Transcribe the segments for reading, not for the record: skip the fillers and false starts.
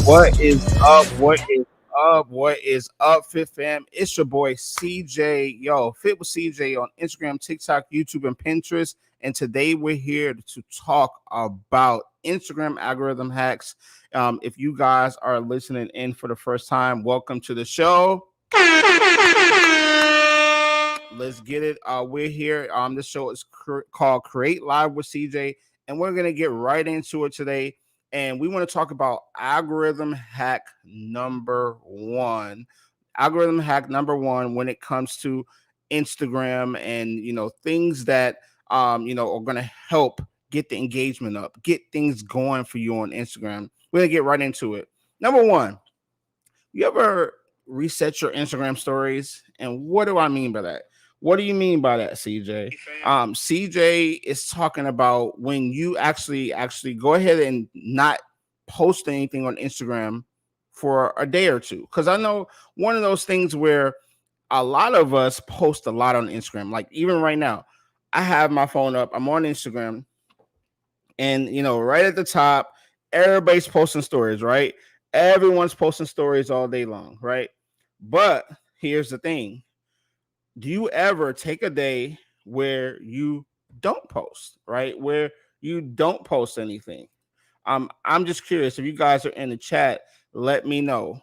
What is up? What is up? What is up, Fit Fam? It's your boy CJ. Yo, Fit with CJ on Instagram, TikTok, YouTube, and Pinterest. And today we're here to talk about Instagram algorithm hacks. If you guys are listening in for the first time, welcome to the show. Let's get it. We're here. This show is called Create Live with CJ, and we're gonna get right into it today. And we want to talk about algorithm hack number one. Algorithm hack number one when it comes to Instagram and things that are gonna help get the engagement up, get things going for you on Instagram. We're gonna get right into it. Number one, you ever reset your Instagram stories? And what do I mean by that? What do you mean by that, CJ? CJ is talking about when you actually go ahead and not post anything on Instagram for a day or two. Because I know one of those things where a lot of us post a lot on Instagram. Like even right now, I have my phone up, I'm on Instagram, and right at the top, everybody's posting stories, right? Everyone's posting stories all day long, right? But here's the thing. Do you ever take a day where you don't post, right? Where you don't post anything? I'm just curious if you guys are in the chat, let me know.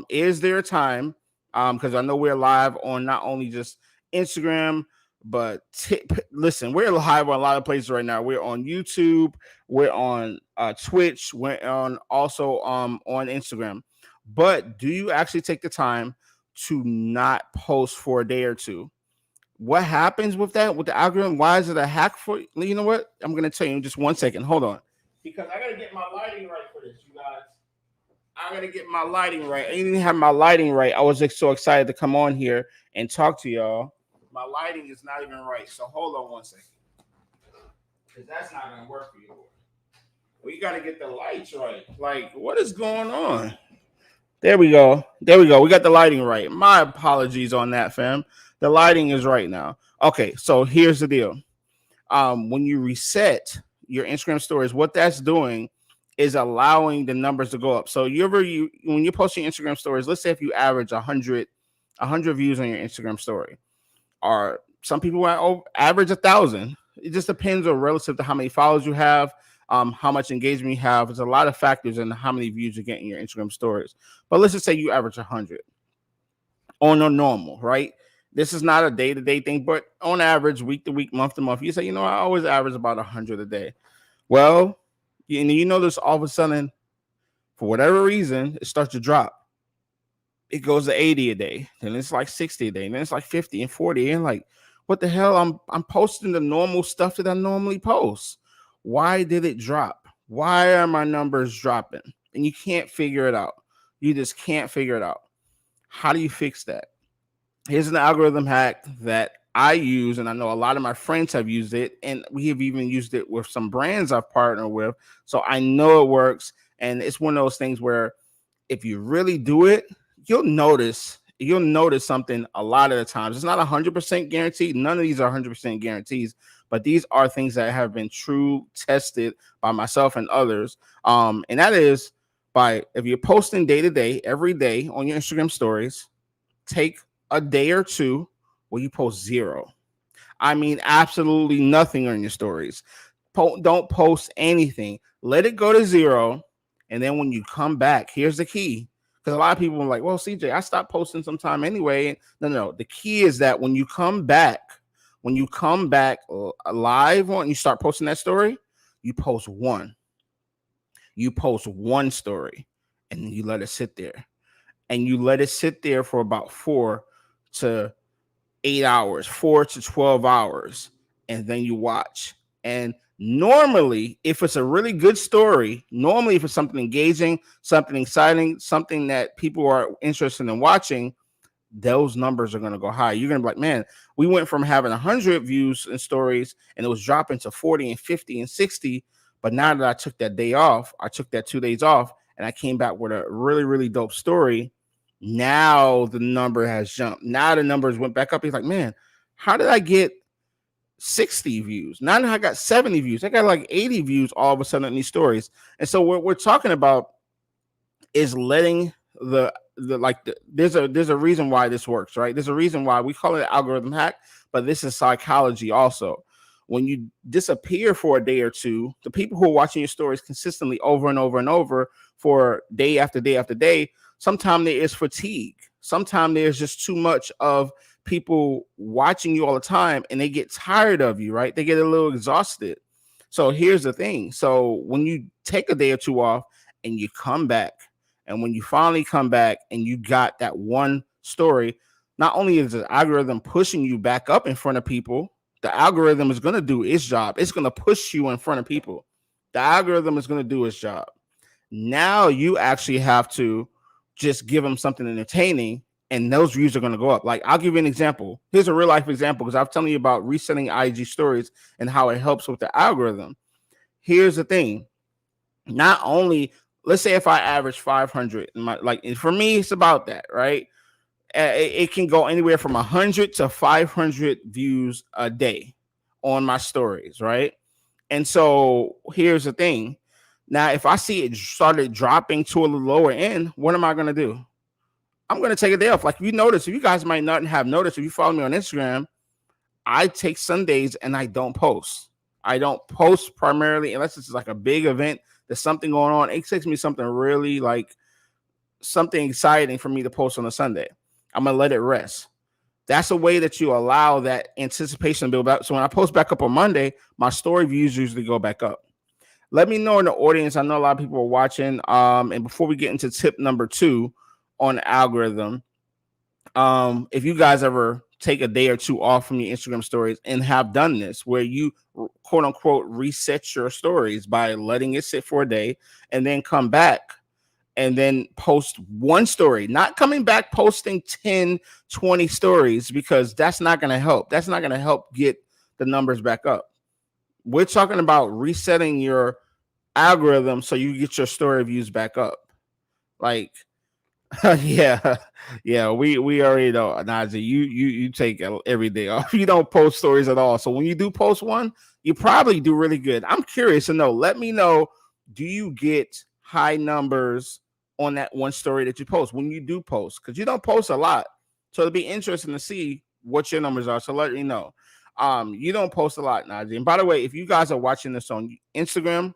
Is there a time? Because I know we're live on not only just Instagram, but listen, we're live on a lot of places right now. We're on YouTube, we're on Twitch, we're on also on Instagram. But do you actually take the time to not post for a day or two? What happens with that, with the algorithm? Why is it a hack for you? You know what? I'm going to tell you in just 1 second. Hold on. Because I got to get my lighting right for this, you guys. I got to get my lighting right. I didn't have my lighting right. I was just so excited to come on here and talk to y'all. My lighting is not even right. So hold on 1 second. Because that's not going to work for you. We got to get the lights right. Like, what is going on? There we go. There we go. We got the lighting right. My apologies on that, fam. The lighting is right now. Okay, so here's the deal. When you reset your Instagram stories, what that's doing is allowing the numbers to go up. So when you post your Instagram stories, let's say if you average 100 views on your Instagram story, or some people average 1,000. It just depends on relative to how many followers you have, how much engagement you have. There's a lot of factors in how many views you get in your Instagram stories. But let's just say you average 100 on a normal, right? This is not a day-to-day thing, but on average, week to week, month to month, you say, I always average about 100 a day. Well, this all of a sudden, for whatever reason, it starts to drop. It goes to 80 a day, then it's like 60 a day, and then it's like 50 and 40, and like, what the hell? I'm posting the normal stuff that I normally post. Why did it drop? Why are my numbers dropping? And you can't figure it out. You just can't figure it out. How do you fix that? Here's an algorithm hack that I use, and I know a lot of my friends have used it, and we have even used it with some brands I've partnered with. So I know it works, and it's one of those things where if you really do it, you'll notice something a lot of the times. It's not 100% guaranteed. None of these are 100% guarantees, but these are things that have been true tested by myself and others. And that is if you're posting day to day, every day on your Instagram stories, take a day or two where you post zero. I mean, absolutely nothing on your stories. Don't post anything. Let it go to zero. And then when you come back, here's the key. Because a lot of people are like, well, CJ, I stopped posting sometime anyway. No. The key is that when you come back live on, you start posting that story, you post one. You post one story and then you let it sit there. And you let it sit there for about 4 to 8 hours, 4 to 12 hours, and then you watch. And normally, if it's a really good story, if it's something engaging, something exciting, something that people are interested in watching, those numbers are going to go high. You're going to be like, man, we went from having 100 views in stories and it was dropping to 40 and 50 and 60. But now that I took that day off, I took that 2 days off, and I came back with a really, really dope story. Now the number has jumped. Now the numbers went back up. He's like, man, how did I get 60 views? Now I got 70 views. I got like 80 views all of a sudden in these stories. And so we're talking about is letting there's a reason why this works, right? There's a reason why we call it an algorithm hack, but this is psychology also. When you disappear for a day or two, the people who are watching your stories consistently over and over and over for day after day after day, sometimes there is fatigue. Sometimes there's just too much of people watching you all the time and they get tired of you, right? They get a little exhausted. So here's the thing. So when you take a day or two off and you come back, and when you finally come back and you got that one story, not only is the algorithm pushing you back up in front of people, the algorithm is going to do its job. It's going to push you in front of people. The algorithm is going to do its job. Now you actually have to just give them something entertaining, and those views are going to go up. Like, I'll give you an example. Here's a real life example, because I'm telling you about resetting IG stories and how it helps with the algorithm. Here's the thing. Not only, let's say if I average 500, for me, it's about that, right? It can go anywhere from 100 to 500 views a day on my stories, right? And so here's the thing. Now, if I see it started dropping to a little lower end, what am I going to do? I'm going to take a day off. Like, if you guys might not have noticed, if you follow me on Instagram, I take Sundays and I don't post. I don't post primarily unless it's like a big event. There's something going on. It takes me something really like something exciting for me to post on a Sunday. I'm going to let it rest. That's a way that you allow that anticipation to build up. So when I post back up on Monday, my story views usually go back up. Let me know in the audience. I know a lot of people are watching. And before we get into tip number 2 on the algorithm, if you guys ever take a day or two off from your Instagram stories and have done this, where you quote unquote reset your stories by letting it sit for a day and then come back and then post one story, not coming back posting 10, 20 stories, because that's not going to help. That's not going to help get the numbers back up. We're talking about resetting your algorithm so you get your story views back up. Like, yeah, we already know, Najee. You take every day off. You don't post stories at all. So when you do post one, you probably do really good. I'm curious to know. Let me know. Do you get high numbers on that one story that you post when you do post? Because you don't post a lot, so it'll be interesting to see what your numbers are. So let me know. You don't post a lot, Najee. And by the way, if you guys are watching this on Instagram,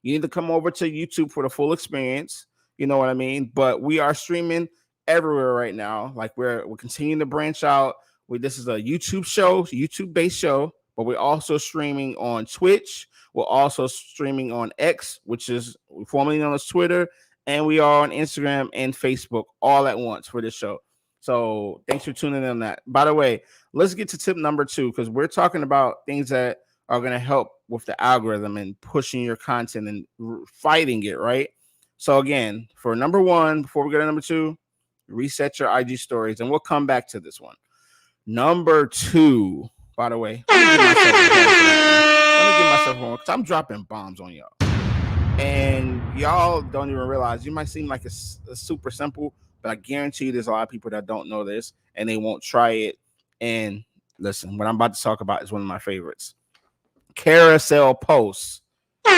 you need to come over to YouTube for the full experience. You know what I mean? But we are streaming everywhere right now. Like, we're continuing to branch out. This is a YouTube show, YouTube-based show, but we're also streaming on Twitch. We're also streaming on X, which is formerly known as Twitter, and we are on Instagram and Facebook all at once for this show. So thanks for tuning in on that. By the way, let's get to tip number 2, because we're talking about things that are going to help with the algorithm and pushing your content and fighting it, right? So again, for number 1, before we go to number 2, reset your IG stories, and we'll come back to this one. Number 2, by the way, let me give myself one because I'm dropping bombs on y'all. And y'all don't even realize. You might seem like it's super simple, but I guarantee you there's a lot of people that don't know this and they won't try it. And listen, what I'm about to talk about is one of my favorites. Carousel Posts. Yo,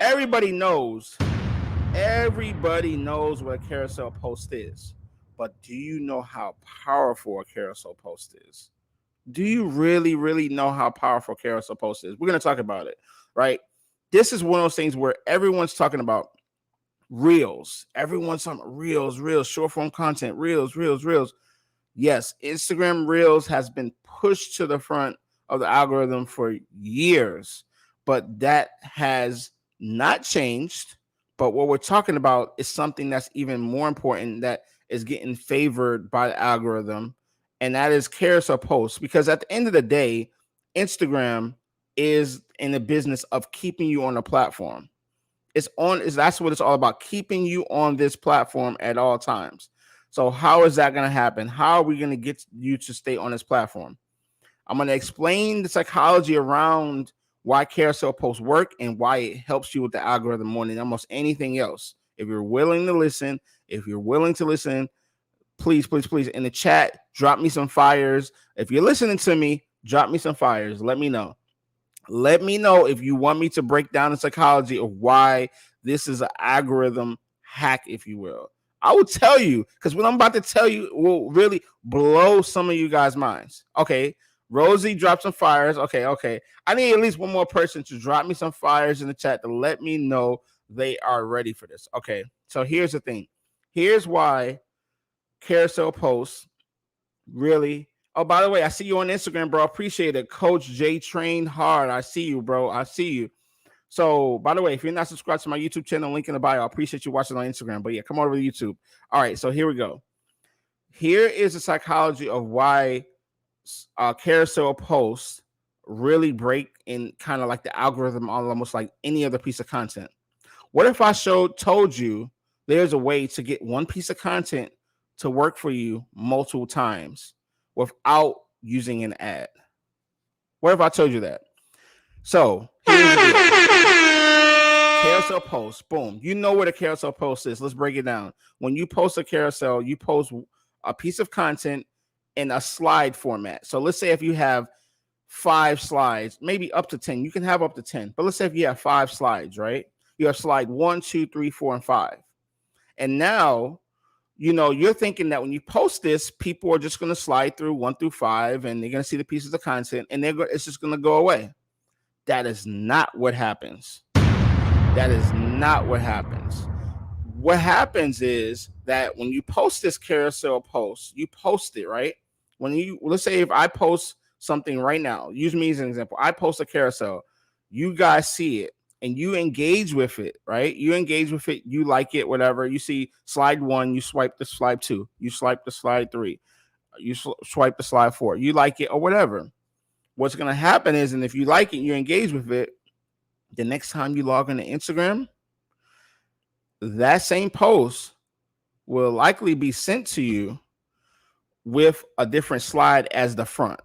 everybody knows what a carousel post is. But do you know how powerful a carousel post is? Do you really, really know how powerful carousel post is? We're going to talk about it, right? This is one of those things where everyone's talking about reels. Everyone's talking about reels, short form content, reels. Yes, Instagram Reels has been pushed to the front of the algorithm for years, but that has not changed. But what we're talking about is something that's even more important that is getting favored by the algorithm, and that is carousel posts. Because at the end of the day, Instagram is in the business of keeping you on the platform. That's what it's all about, keeping you on this platform at all times. So how is that going to happen? How are we going to get you to stay on this platform? I'm going to explain the psychology around why carousel posts work and why it helps you with the algorithm more than almost anything else. If you're willing to listen, please in the chat, drop me some fires. If you're listening to me, drop me some fires. Let me know. Let me know if you want me to break down the psychology of why this is an algorithm hack, if you will. I will tell you, because what I'm about to tell you will really blow some of you guys' minds. Okay, Rosie, drop some fires. Okay. I need at least one more person to drop me some fires in the chat to let me know they are ready for this. Okay, so here's the thing. Here's why Carousel Posts really. Oh, by the way, I see you on Instagram, bro. Appreciate it. Coach J Train Hard. I see you, bro. I see you. So, by the way, if you're not subscribed to my YouTube channel, link in the bio. I appreciate you watching on Instagram. But yeah, come over to YouTube. All right, so here we go. Here is the psychology of why carousel posts really break in kind of like the algorithm on almost like any other piece of content. What if I told you there's a way to get one piece of content to work for you multiple times without using an ad? What if I told you that? So here's the deal. Carousel post, boom. You know what a carousel post is. Let's break it down. When you post a carousel, you post a piece of content in a slide format. So let's say if you have 5 slides, maybe up to 10, you can have up to 10. But let's say if you have 5 slides, right? You have slide 1, 2, 3, 4, and 5. And now, you're thinking that when you post this, people are just going to slide through 1 through 5 and they're going to see the pieces of content and it's just going to go away. That is not what happens. That is not what happens. What happens is that when you post this carousel post, you post it, right? Let's say if I post something right now, use me as an example. I post a carousel, you guys see it and you engage with it, right? You engage with it, you like it, whatever. You see slide 1, you swipe the slide 2, you swipe the slide 3, you swipe the slide 4, you like it or whatever. What's going to happen is, and if you like it, you engage with it, the next time you log into Instagram, that same post will likely be sent to you with a different slide as the front.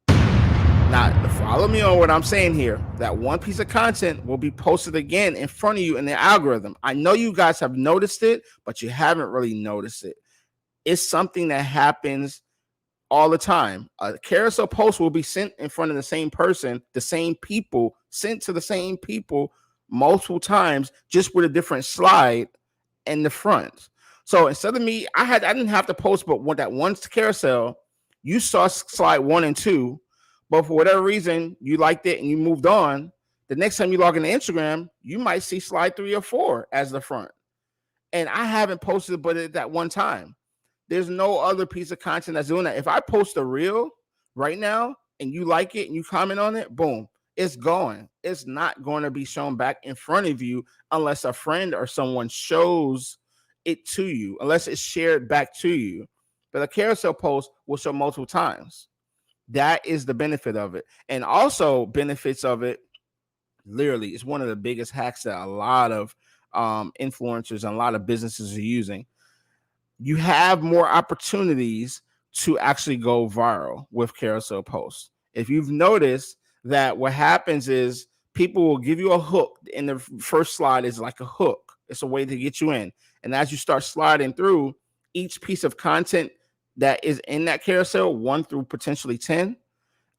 Now, follow me on what I'm saying here. That one piece of content will be posted again in front of you in the algorithm. I know you guys have noticed it, but you haven't really noticed it. It's something that happens all the time. A carousel post will be sent in front of the same person, the same people, sent to the same people multiple times, just with a different slide in the front. So instead of me, I didn't have to post, but with that one carousel, you saw slide 1 and 2, but for whatever reason, you liked it and you moved on. The next time you log into Instagram, you might see slide 3 or 4 as the front. And I haven't posted but at that one time. There's no other piece of content that's doing that. If I post a reel right now and you like it and you comment on it, boom, it's gone. It's not going to be shown back in front of you unless a friend or someone shows it to you, unless it's shared back to you. But a carousel post will show multiple times. That is the benefit of it. And also benefits of it, literally, it's one of the biggest hacks that a lot of influencers and a lot of businesses are using. You have more opportunities to actually go viral with carousel posts. If you've noticed that what happens is people will give you a hook, and the first slide is like a hook. It's a way to get you in. And as you start sliding through, each piece of content that is in that carousel, 1 through potentially 10,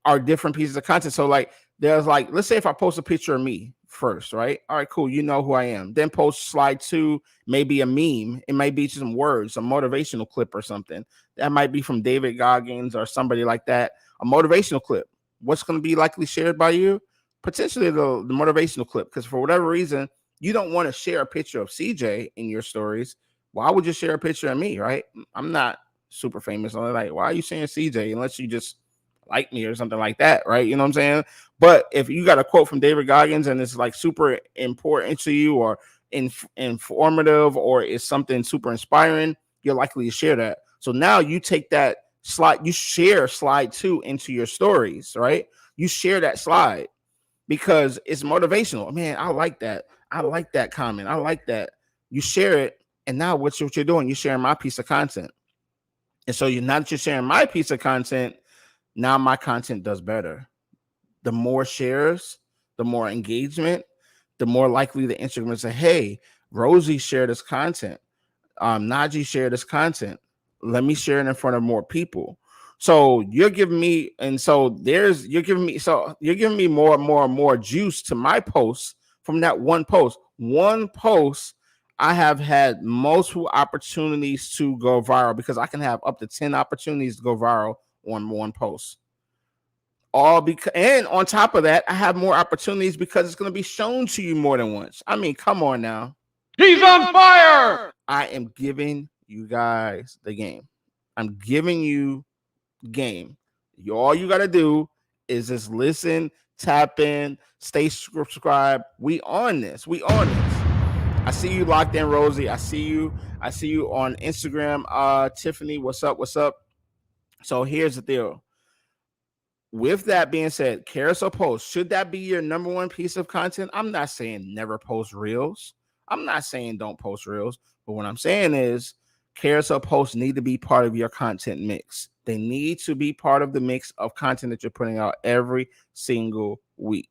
are different pieces of content. So like there's like, let's say if I post a picture of me first, right? All right, cool. You know who I am. Then post slide 2, maybe a meme. It might be some words, a motivational clip or something. That might be from David Goggins or somebody like that. A motivational clip. What's going to be likely shared by you? Potentially the motivational clip. Because for whatever reason, you don't want to share a picture of CJ in your stories. Why would you share a picture of me, right? I'm not super famous. I'm like, why are you saying CJ unless you just like me or something like that, right? You know what I'm saying? But if you got a quote from David Goggins and it's like super important to you or informative or it's something super inspiring, you're likely to share that. So now you take that slide, you share slide 2 into your stories, right? You share that slide because it's motivational. Man, I like that. I like that comment. I like that. You share it. And now what you're doing, you're sharing my piece of content. And so you're not just sharing my piece of content. Now my content does better. The more shares, the more engagement, the more likely the Instagram say, hey, Rosie shared this content. Najee shared this content. Let me share it in front of more people. So you're giving me, and so you're giving me more and more and more juice to my posts from that one post. One post, I have had multiple opportunities to go viral because I can have up to 10 opportunities to go viral on one post. All because, and on top of that, I have more opportunities because it's going to be shown to you more than once. I mean, come on now. He's on fire! I am giving you guys the game. I'm giving you game. All you got to do is just listen, tap in, stay subscribed. We on this. We on this. I see you locked in, Rosie. I see you. I see you on Instagram. Tiffany, what's up? What's up? So here's the deal. With that being said, carousel post, should that be your number one piece of content? I'm not saying never post reels. I'm not saying don't post reels. But what I'm saying is carousel posts need to be part of your content mix. They need to be part of the mix of content that you're putting out every single week.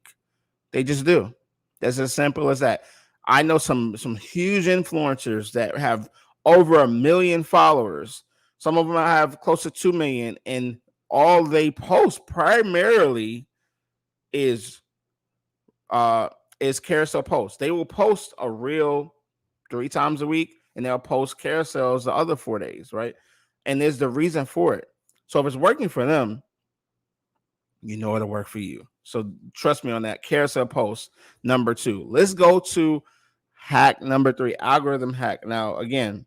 They just do. That's as simple as that. I know some huge influencers that have over 1 million followers. Some of them have close to 2 million, and all they post primarily is carousel posts. They will post a reel 3 times a week, and they'll post carousels the other 4 days, right? And there's the reason for it. So if it's working for them, you know it'll work for you. So trust me on that. Carousel post number 2. Let's go to hack number 3, algorithm hack. Now, again,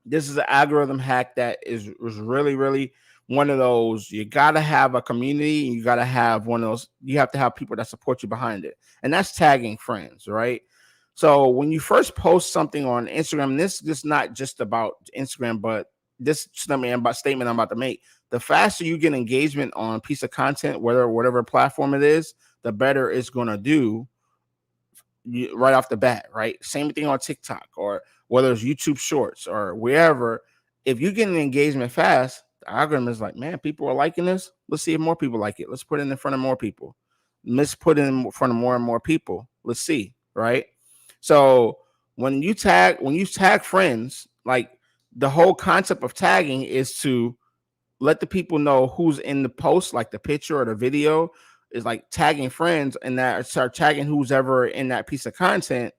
this is an algorithm hack that was really, really one of those. You got to have a community, and you got to have one of those. You have to have people that support you behind it, and that's tagging friends, right? So when you first post something on Instagram, this is not just about Instagram, but this statement I'm about to make. The faster you get engagement on a piece of content, whatever platform it is, the better it's going to do right off the bat, right? Same thing on TikTok or whether it's YouTube Shorts or wherever. If you get an engagement fast, the algorithm is like, man, people are liking this. Let's see if more people like it. Let's put it in front of more people. Let's put it in front of more and more people. Let's see, right? So when you tag friends, like the whole concept of tagging is to let the people know who's in the post, like the picture or the video, is like tagging friends, and that start tagging who's ever in that piece of content.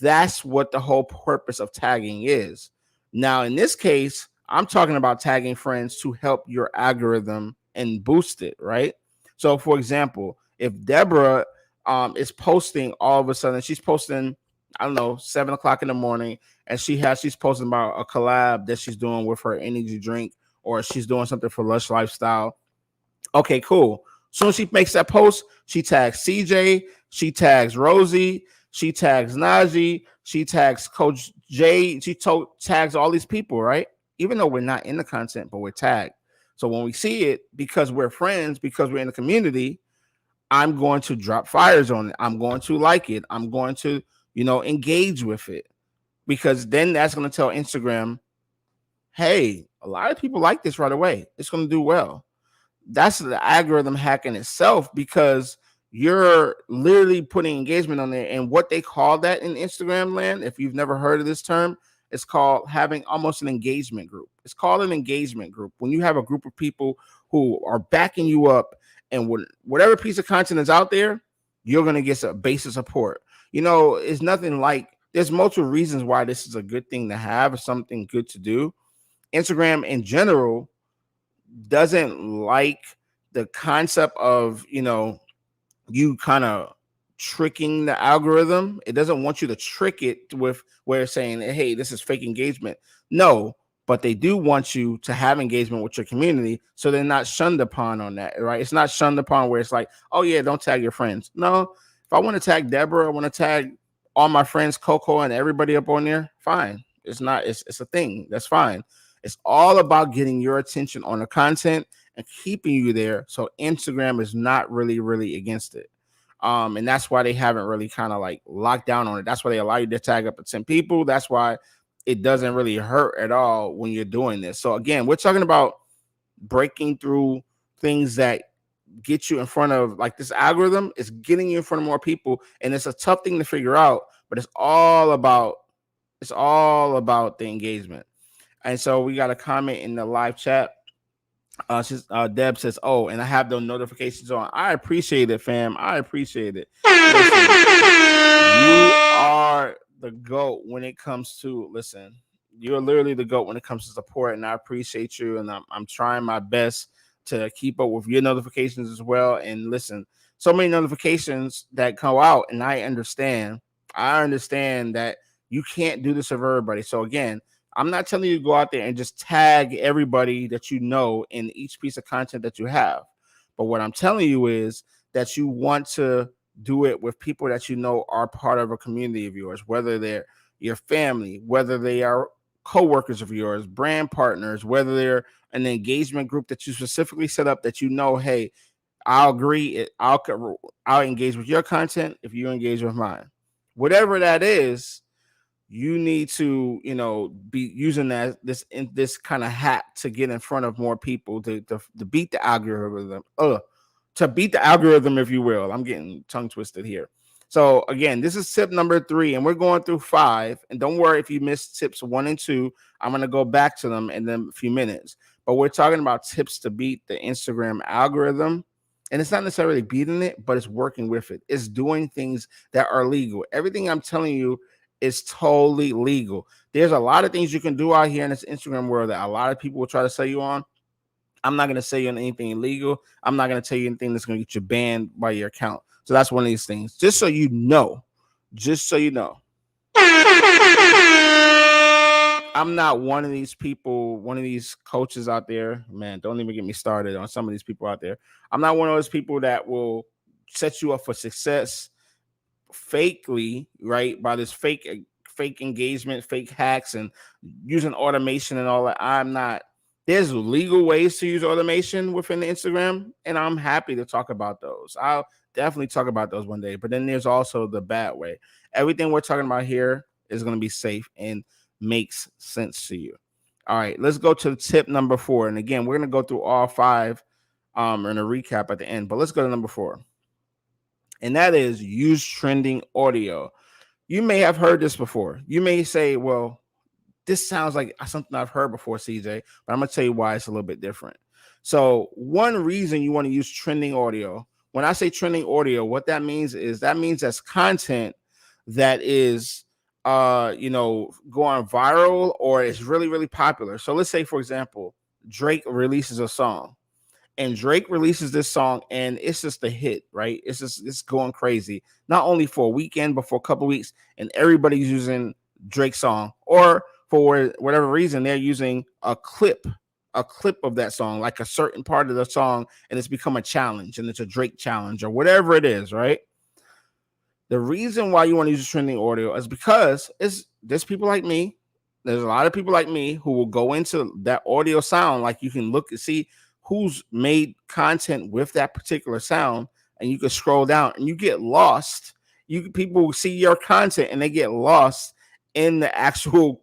That's what the whole purpose of tagging is. Now, in this case, I'm talking about tagging friends to help your algorithm and boost it, right? So, for example, if Deborah is posting all of a sudden, she's posting, I don't know, 7 o'clock in the morning, and she's posting about a collab that she's doing with her energy drink, or she's doing something for Lush Lifestyle. Okay, cool. Soon as she makes that post, she tags CJ, she tags Rosie, she tags Najee, she tags Coach Jay, tags all these people, right? Even though we're not in the content, but we're tagged. So when we see it, because we're friends, because we're in the community, I'm going to drop fires on it. I'm going to like it. I'm going to, engage with it, because then that's going to tell Instagram, hey, a lot of people like this right away. It's going to do well. That's the algorithm hack in itself, because you're literally putting engagement on there. And what they call that in Instagram land, if you've never heard of this term, it's called having almost an engagement group. It's called an engagement group. When you have a group of people who are backing you up, and whatever piece of content is out there, you're going to get a base of support. It's nothing like, there's multiple reasons why this is a good thing to have, or something good to do. Instagram in general doesn't like the concept of, you kind of tricking the algorithm. It doesn't want you to trick it with where it's saying, hey, this is fake engagement. No, but they do want you to have engagement with your community, so they're not shunned upon on that, right? It's not shunned upon where it's like, oh yeah, don't tag your friends. No, if I want to tag Deborah, I want to tag all my friends, Coco, and everybody up on there, fine. It's a thing. That's fine. It's all about getting your attention on the content and keeping you there. So Instagram is not really, really against it. And that's why they haven't really kind of like locked down on it. That's why they allow you to tag up to 10 people. That's why it doesn't really hurt at all when you're doing this. So again, we're talking about breaking through things that get you in front of, like, this algorithm is getting you in front of more people. And it's a tough thing to figure out, but it's all about the engagement. And so we got a comment in the live chat. Deb says, "Oh, and I have those notifications on. I appreciate it, fam. I appreciate it. Listen, you are the goat when it comes to listen. You're literally the goat when it comes to support, and I appreciate you. And I'm trying my best to keep up with your notifications as well. And listen, so many notifications that come out, and I understand. I understand that you can't do this for everybody. So again, I'm not telling you to go out there and just tag everybody that you know in each piece of content that you have. But what I'm telling you is that you want to do it with people that you know are part of a community of yours, whether they're your family, whether they are co-workers of yours, brand partners, whether they're an engagement group that you specifically set up that you know, hey, I'll agree, I'll engage with your content if you engage with mine. Whatever that is, you need to, be using this kind of hack to get in front of more people to beat the algorithm. To beat the algorithm, if you will. I'm getting tongue twisted here. So again, this is tip number 3, and we're going through 5. And don't worry if you missed tips 1 and 2. I'm going to go back to them in a few minutes. But we're talking about tips to beat the Instagram algorithm. And it's not necessarily beating it, but it's working with it. It's doing things that are legal. Everything I'm telling you is totally legal. There's a lot of things you can do out here in this Instagram world that a lot of people will try to sell you on. I'm not going to say you on anything illegal. I'm not going to tell you anything that's going to get you banned by your account. So that's one of these things. Just so you know. I'm not one of these people, one of these coaches out there. Man, don't even get me started on some of these people out there. I'm not one of those people that will set you up for success fakely, right? By this fake engagement, fake hacks, and using automation and all that. I'm not. There's legal ways to use automation within the Instagram, and I'm happy to talk about those. I'll definitely talk about those one day. But then there's also the bad way. Everything we're talking about here is going to be safe and makes sense to you. All right, let's go to tip number 4. And again, we're going to go through all 5 in a recap at the end. But let's go to number 4. And that is use trending audio. You may have heard this before. You may say, well, this sounds like something I've heard before, CJ, but I'm going to tell you why it's a little bit different. So one reason you want to use trending audio, when I say trending audio, what that means is that's content that is, going viral or is really, really popular. So let's say, for example, Drake releases a song and Drake releases this song and it's just a hit, right? It's going crazy. Not only for a weekend, but for a couple weeks, and everybody's using Drake's song, or for whatever reason, they're using a clip of that song, like a certain part of the song, and it's become a challenge, and it's a Drake challenge or whatever it is, right? The reason why you want to use trending audio is because there's people like me. There's a lot of people like me who will go into that audio sound. Like you can look and see who's made content with that particular sound, and you can scroll down and you get lost. People see your content and they get lost in the actual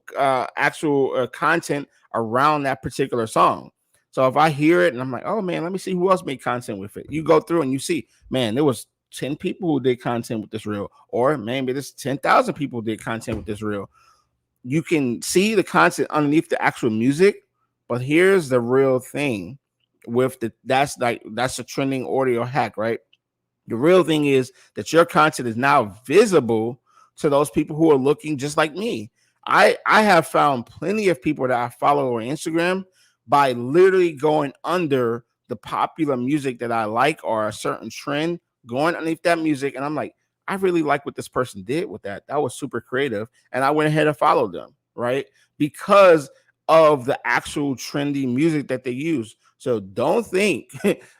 content around that particular song. So if I hear it and I'm like, oh man, let me see who else made content with it. You go through and you see, man, there was 10 people who did content with this reel, or maybe there's 10,000 people who did content with this reel. You can see the content underneath the actual music, but here's the real thing with that's a trending audio hack, right? The real thing is that your content is now visible to those people who are looking just like me. I have found plenty of people that I follow on Instagram by literally going under the popular music that I like or a certain trend, going underneath that music, and I'm like, I really like what this person did with that. That was super creative, and I went ahead and followed them, right? Because of the actual trendy music that they use. So don't think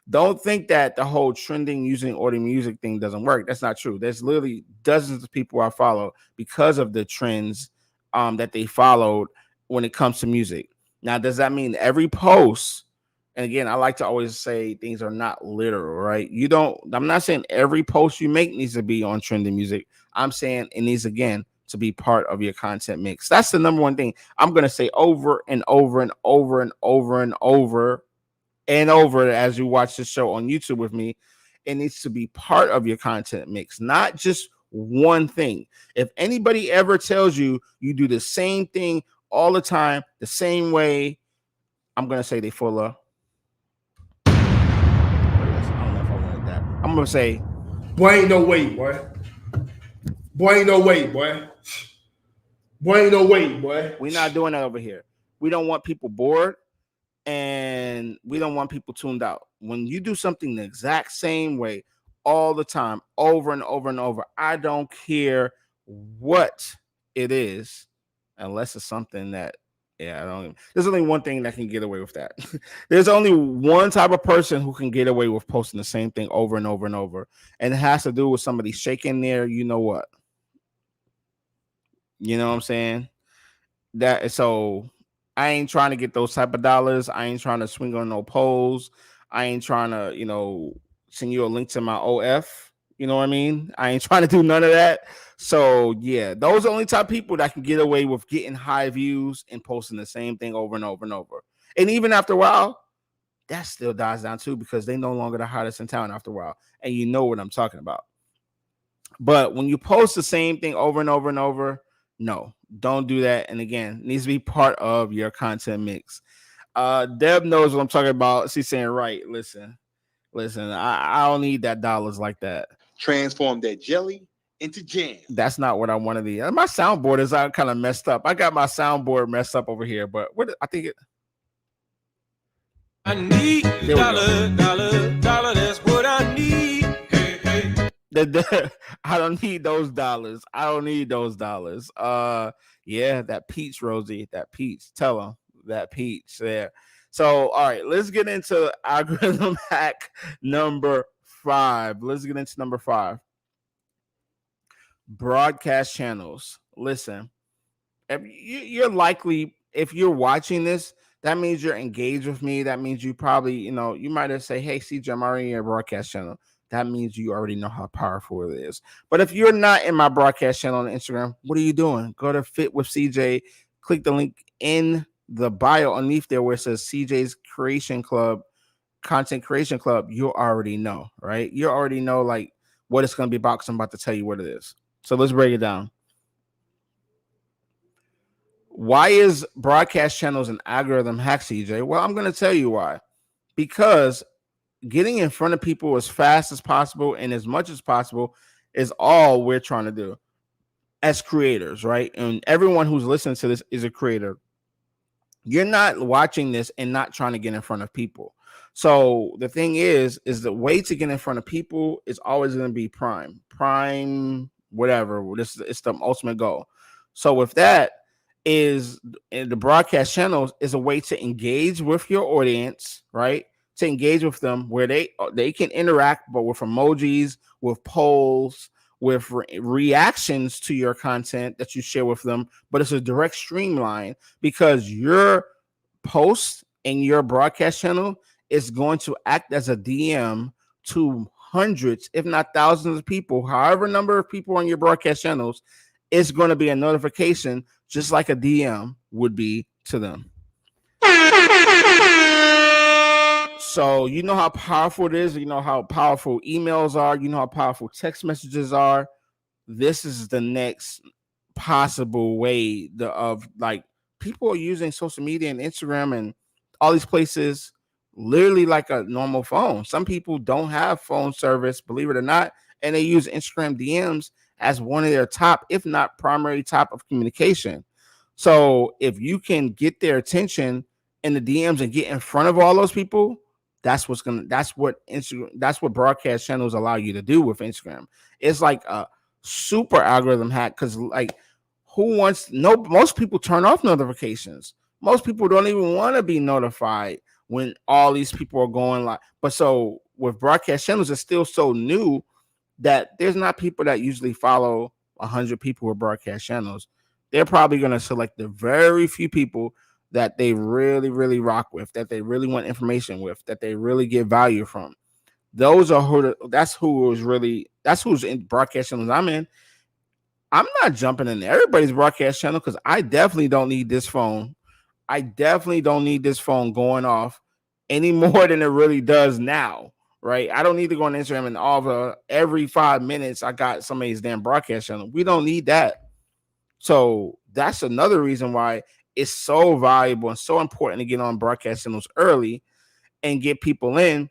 don't think that the whole trending using audio music thing doesn't work. That's not true. There's literally dozens of people I follow because of the trends that they followed when it comes to music. Now, does that mean every post? And again, I like to always say things are not literal, right? I'm not saying every post you make needs to be on trending music. I'm saying it needs, again, to be part of your content mix. That's the number one thing I'm going to say over and over and over and over and over and over as you watch the show on YouTube with me. It needs to be part of your content mix, not just one thing. If anybody ever tells you you do the same thing all the time, the same way, I'm going to say they full of gonna say, boy, ain't no way, boy. Boy, ain't no way, boy. Boy, ain't no way, boy. we're not doing that over here. We don't want people bored, and we don't want people tuned out. When you do something the exact same way all the time, over and over and over, I don't care what it is, unless it's something that, yeah, I don't even, there's only one thing that can get away with that. There's only one type of person who can get away with posting the same thing over and over and over, and it has to do with somebody shaking their, you know what, you know what I'm saying? That so I ain't trying to get those type of dollars. I ain't trying to swing on no polls. I ain't trying to, send you a link to my OF. You know what I mean? I ain't trying to do none of that. So yeah, those are only type of people that can get away with getting high views and posting the same thing over and over and over. And even after a while, that still dies down too, because they no longer the hottest in town after a while. And you know what I'm talking about. But when you post the same thing over and over and over, no, don't do that. And again, it needs to be part of your content mix. Deb knows what I'm talking about. She's saying, right, listen, I don't need that dollars like that. Transform that jelly into jam. That's not what I want to be. My soundboard is kind of messed up. I got my soundboard messed up over here, but what I think it. I need dollar, that's what I need. Hey, hey. I don't need those dollars. Yeah, that peach, Rosie, that peach. Tell them that peach there. So, all right, let's get into algorithm hack number 5. Number 5. Broadcast channels. Listen, you're likely, if you're watching this, that means you're engaged with me. That means you probably, you might have say, hey, CJ, I'm already in your broadcast channel. That means you already know how powerful it is. But if you're not in my broadcast channel on Instagram, what are you doing? Go to Fit with CJ, click the link in the bio underneath there where it says CJ's Creation Club, Content Creation Club. You already know, right? You already know like what it's going to be about, because I'm about to tell you what it is. So let's break it down. Why is broadcast channels an algorithm hack, CJ? Well, I'm going to tell you why. Because getting in front of people as fast as possible and as much as possible is all we're trying to do as creators, right? And everyone who's listening to this is a creator. You're not watching this and not trying to get in front of people. So the thing is the way to get in front of people is always going to be prime, whatever. It's the ultimate goal. So with that is the broadcast channels is a way to engage with your audience, right? To engage with them where they can interact, but with emojis, with polls, with reactions to your content that you share with them. But it's a direct streamline, because your post in your broadcast channel is going to act as a DM to hundreds, if not thousands of people, however number of people on your broadcast channels. It's going to be a notification just like a DM would be to them. So you know how powerful it is. You know how powerful emails are. You know how powerful text messages are. This is the next possible way of like people are using social media and Instagram and all these places literally like a normal phone. Some people don't have phone service, believe it or not, and they use Instagram DMs as one of their top, if not primary top of communication. So if you can get their attention in the DMs and get in front of all those people, that's what Instagram, that's what broadcast channels allow you to do with Instagram. It's like a super algorithm hack, because like most people turn off notifications. Most people don't even want to be notified when all these people are going live. But so with broadcast channels, it's still so new that there's not people that usually follow 100 people with broadcast channels. They're probably going to select the very few people that they really, really rock with, that they really want information with, that they really get value from. Those are that's who's in broadcast channels I'm in. I'm not jumping in everybody's broadcast channel, because I definitely don't need this phone. I definitely don't need this phone going off any more than it really does now, right? I don't need to go on Instagram and every 5 minutes I got somebody's damn broadcast channel. We don't need that. So that's another reason why it's so valuable and so important to get on broadcast channels early and get people in,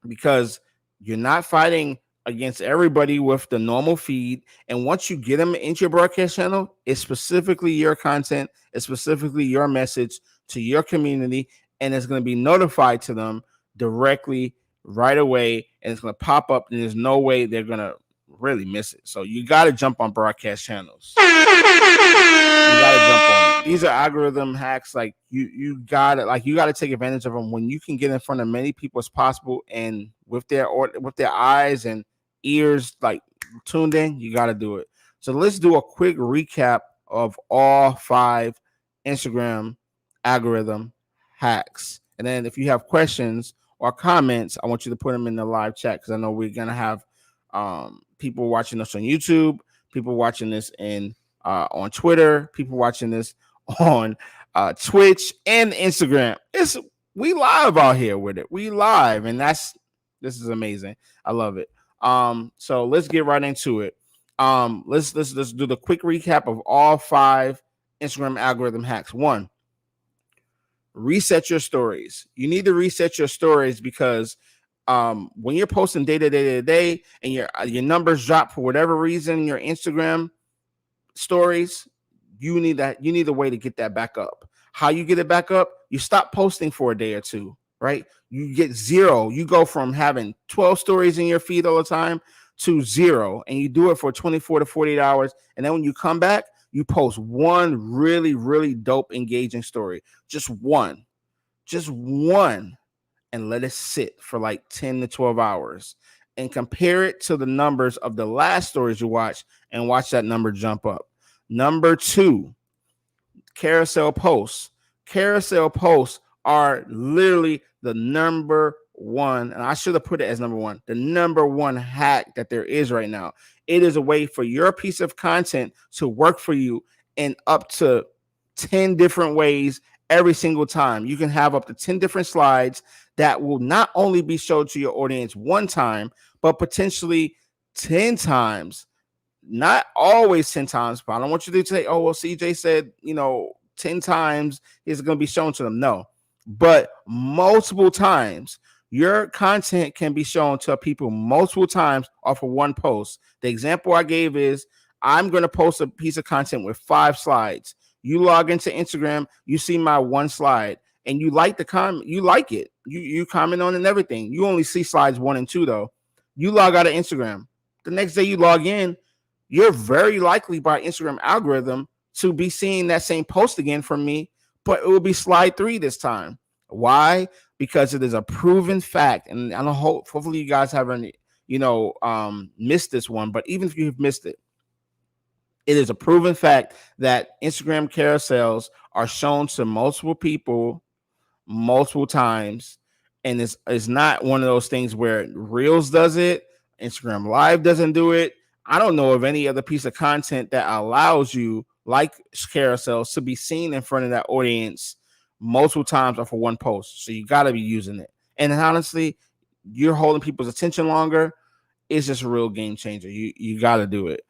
because You're not fighting against everybody with the normal feed. And once you get them into your broadcast channel, it's specifically your content, it's specifically your message to your community, and it's going to be notified to them directly right away, and it's going to pop up, and there's no way they're going to really miss it. So you got to jump on broadcast channels. You got to jump on it. These are algorithm hacks. Like you got to take advantage of them when you can get in front of many people as possible, and with their eyes and ears like tuned in, you got to do it. So let's do a quick recap of all 5 Instagram algorithm hacks, and then if you have questions or comments, I want you to put them in the live chat, because I know we're gonna have people watching us on YouTube, people watching this on Twitter, people watching this on Twitch and Instagram. We live out here with it. We live, and this is amazing. I love it. So let's get right into it. Let's do the quick recap of all 5 Instagram algorithm hacks. 1, reset your stories. You need to reset your stories because when you're posting day to day and your numbers drop for whatever reason, your Instagram stories, you need a way to get that back up. How you get it back up? You stop posting for a day or two, right? You get 0. You go from having 12 stories in your feed all the time to 0, and you do it for 24 to 48 hours. And then when you come back, you post one really, really dope, engaging story. Just one, and let it sit for like 10 to 12 hours and compare it to the numbers of the last stories you watch and watch that number jump up. Number 2, carousel posts. Carousel posts are literally the number 1, and I should have put it as number 1, the number 1 hack that there is right now. It is a way for your piece of content to work for you in up to 10 different ways every single time. You can have up to 10 different slides that will not only be showed to your audience one time, but potentially 10 times. Not always 10 times, but I don't want you to say, oh, well, CJ said, 10 times is going to be shown to them. No, but multiple times. Your content can be shown to people multiple times off of one post. The example I gave is I'm going to post a piece of content with 5 slides. You log into Instagram, you see my 1 slide, and you like the comment. You like it. You comment on it and everything. You only see slides 1 and 2 though. You log out of Instagram. The next day you log in, you're very likely by Instagram algorithm to be seeing that same post again from me, but it will be slide 3 this time. Why? Because it is a proven fact, and I don't hopefully you guys haven't missed this one, but even if you've missed it, it is a proven fact that Instagram carousels are shown to multiple people multiple times, and it's not one of those things where Reels does it, Instagram Live doesn't do it. I don't know of any other piece of content that allows you, like carousels, to be seen in front of that audience multiple times off of one post. So you got to be using it. And honestly, you're holding people's attention longer. It's just a real game changer. You got to do it.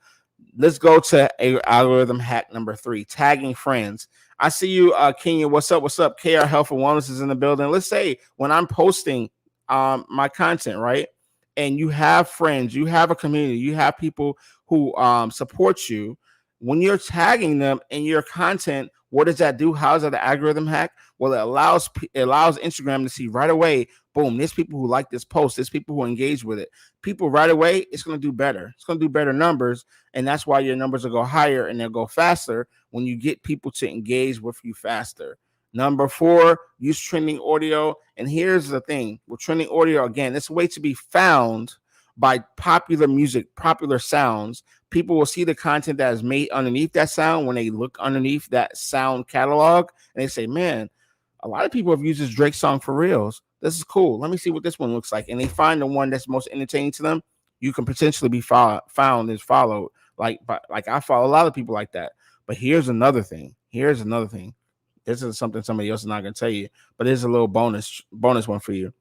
Let's go to algorithm hack number 3, tagging friends. I see you, Kenya. What's up? What's up? KR Health and Wellness is in the building. Let's say when I'm posting my content, right? And you have friends, you have a community, you have people who support you. When you're tagging them in your content, what does that do? How is that an algorithm hack? Well, it allows Instagram to see right away, boom, there's people who like this post, there's people who engage with it. People right away, it's going to do better. It's going to do better numbers, and that's why your numbers will go higher and they'll go faster when you get people to engage with you faster. Number 4, use trending audio. And here's the thing with trending audio, again, it's a way to be found by popular music, popular sounds. People will see the content that is made underneath that sound when they look underneath that sound catalog, and they say, man, a lot of people have used this Drake song for Reels. This is cool. Let me see what this one looks like. And they find the one that's most entertaining to them. You can potentially be found and followed. Like I follow a lot of people like that. But here's another thing. This is something somebody else is not going to tell you, but there's a little bonus one for you.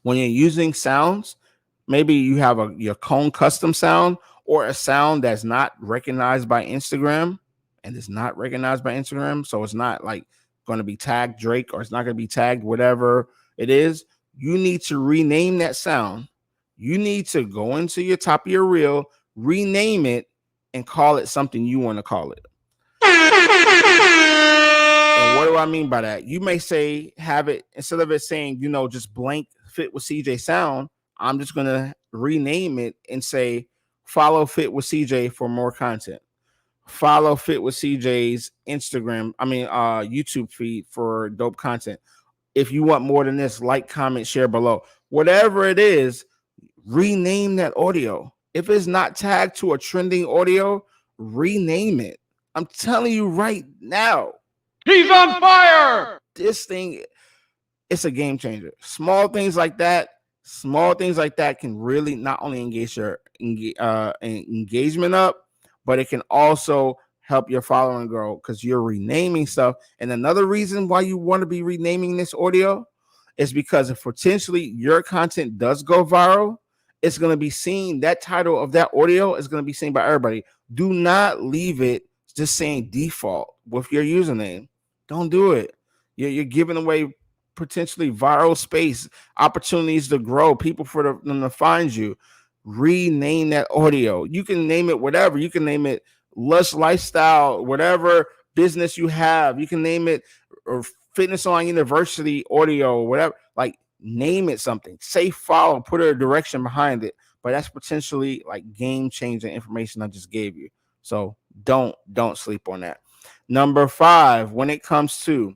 When you're using sounds, maybe you have your own custom sound or a sound that's not recognized by Instagram, and it's not recognized by Instagram, so it's not like going to be tagged Drake, or it's not going to be tagged whatever it is. You need to rename that sound You need to go into your top of your reel, rename it, and call it something you want to call it. And what do I mean by that? You may say, have it, instead of it saying, just blank fit with CJ Sound, I'm just going to rename it and say, follow Fit with CJ for more content. Follow Fit with CJ's YouTube feed for dope content. If you want more than this, like, comment, share below. Whatever it is, rename that audio. If it's not tagged to a trending audio, rename it. I'm telling you right now. He's on fire! This thing, it's a game changer. Small things like that can really not only engage your engagement up, but it can also help your following grow because you're renaming stuff. And another reason why you want to be renaming this audio is because if potentially your content does go viral, it's going to be seen. That title of that audio is going to be seen by everybody. Do not leave it just saying default with your username. Don't do it. You're giving away potentially viral space, opportunities to grow, people for them to find you. Rename that audio. You can name it whatever. You can name it Lush Lifestyle, whatever business you have. You can name it or Fitness on University audio, whatever. Like, name it something. Say follow, put a direction behind it. But that's potentially like game-changing information I just gave you. So don't sleep on that. Number 5, when it comes to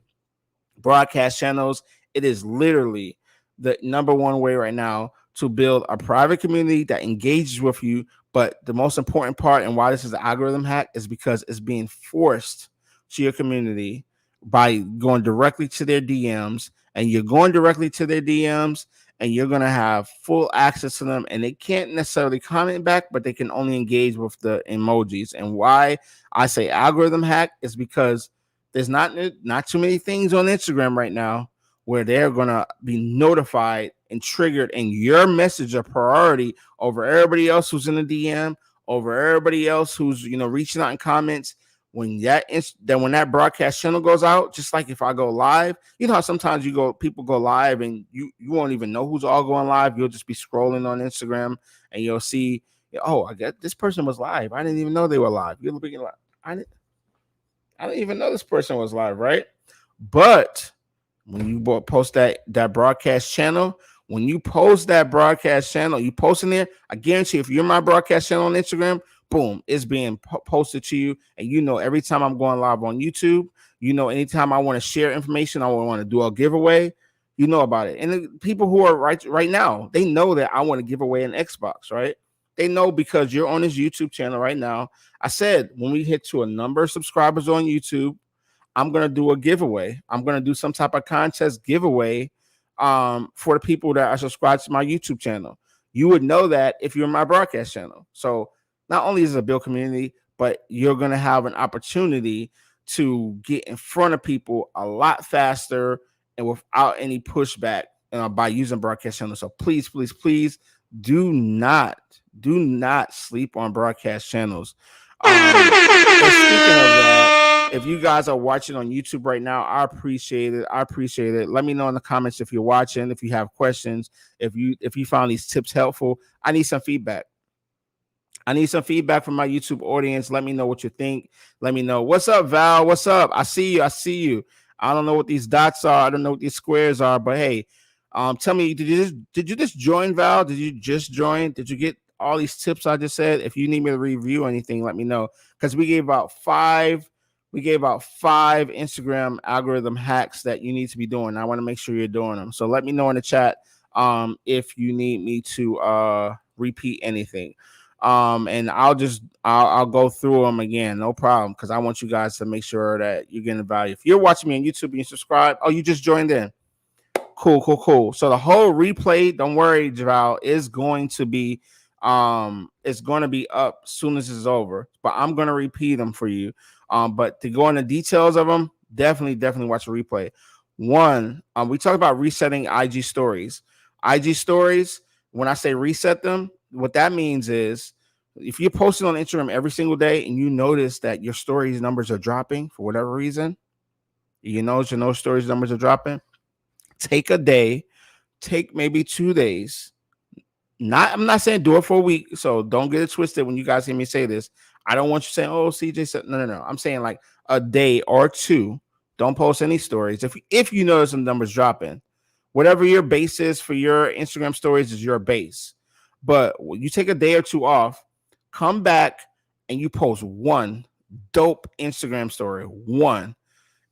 broadcast channels, it is literally the number one way right now to build a private community that engages with you. But the most important part and why this is an algorithm hack is because it's being forced to your community by going directly to their DMs, and you're going directly to their DMs and you're going to have full access to them, and they can't necessarily comment back, but they can only engage with the emojis. And why I say algorithm hack is because there's not too many things on Instagram right now where they're going to be notified and triggered and your message a priority over everybody else who's in the DM, over everybody else who's reaching out in comments. When that broadcast channel goes out, just like if I go live, how sometimes people go live and you won't even know who's all going live. You'll just be scrolling on Instagram and you'll see, oh, I guess this person was live. I didn't even know they were live. You're looking live. I didn't even know this person was live, right? But when you post that broadcast channel, you post in there, I guarantee if you're my broadcast channel on Instagram, boom, it's being posted to you. And every time I'm going live on YouTube, anytime I want to share information, I want to do a giveaway, about it. And the people who are right now, they know that I want to give away an Xbox, right? They know because you're on this YouTube channel right now. I said, when we hit to a number of subscribers on YouTube, I'm going to do a giveaway. I'm going to do some type of contest giveaway for the people that are subscribed to my YouTube channel. You would know that if you're in my broadcast channel. So not only is it a build community, but you're going to have an opportunity to get in front of people a lot faster and without any pushback by using broadcast channels. So please, please, please do not sleep on broadcast channels. And speaking of that, if you guys are watching on YouTube right now, I appreciate it. Let me know in the comments if you're watching, if you have questions, if you found these tips helpful. I need some feedback. from my YouTube audience. Let me know what you think. Let me know. What's up, Val? What's up? I see you. I don't know what these dots are. I don't know what these squares are, but hey, tell me, did you just join, Val? Did you just join? Did you get all these tips I just said? If you need me to review anything, let me know, because we gave out five Instagram algorithm hacks that you need to be doing. I want to make sure you're doing them. So let me know in the chat if you need me to repeat anything. And I'll go through them again, no problem, because I want you guys to make sure that you're getting value. If you're watching me on YouTube and you subscribe, you just joined in. Cool. So the whole replay, don't worry, Javal, is going to be it's going to be up as soon as it's over, but I'm going to repeat them for you. But to go into details of them, definitely watch the replay. One, we talked about resetting IG stories. When I say reset them, what that means is if you're posting on Instagram every single day and you notice that your stories numbers are dropping for whatever reason, your stories numbers are dropping, take maybe 2 days, I'm not saying do it for a week. So don't get it twisted when you guys hear me say this. I don't want you saying, oh, CJ said no. I'm saying like a day or two. Don't post any stories. If you notice some numbers dropping, whatever your base is for your Instagram stories is your base. But when you take a day or two off, come back and you post one dope Instagram story. One.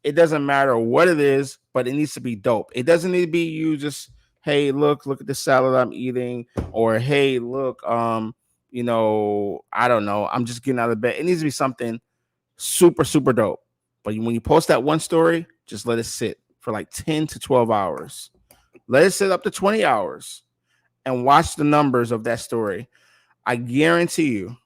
It doesn't matter what it is, but it needs to be dope. It doesn't need to be you just, hey, look at the salad I'm eating, or hey, look, I don't know, I'm just getting out of bed. It needs to be something super, super dope. But when you post that one story, just let it sit for like 10 to 12 hours. Let it sit up to 20 hours and watch the numbers of that story. I guarantee you,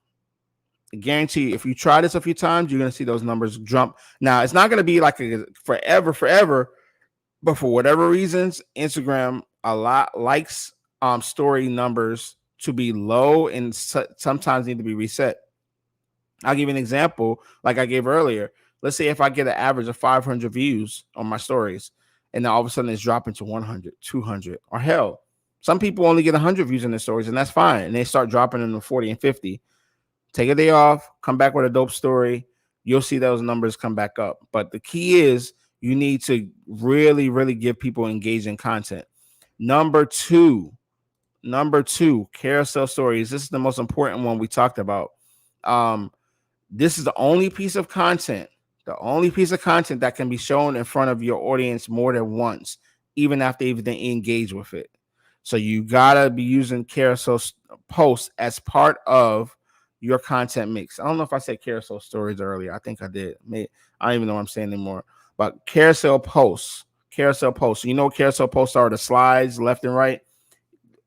if you try this a few times, you're going to see those numbers jump. Now, it's not going to be like a forever, but for whatever reasons, Instagram a lot likes story numbers to be low and sometimes need to be reset. I'll give you an example like I gave earlier. Let's say if I get an average of 500 views on my stories, and then all of a sudden it's dropping to 100, 200, or hell, some people only get 100 views in their stories, and that's fine. And they start dropping in the 40 and 50. Take a day off, come back with a dope story. You'll see those numbers come back up. But the key is you need to really, really give people engaging content. Number two, carousel stories. This is the most important one we talked about. This is the only piece of content that can be shown in front of your audience more than once, even after they've engaged with it. So you gotta be using carousel posts as part of your content mix. I don't know if I said carousel stories earlier. I think I did. I don't even know what I'm saying anymore. But carousel posts. You know what carousel posts are? The slides left and right.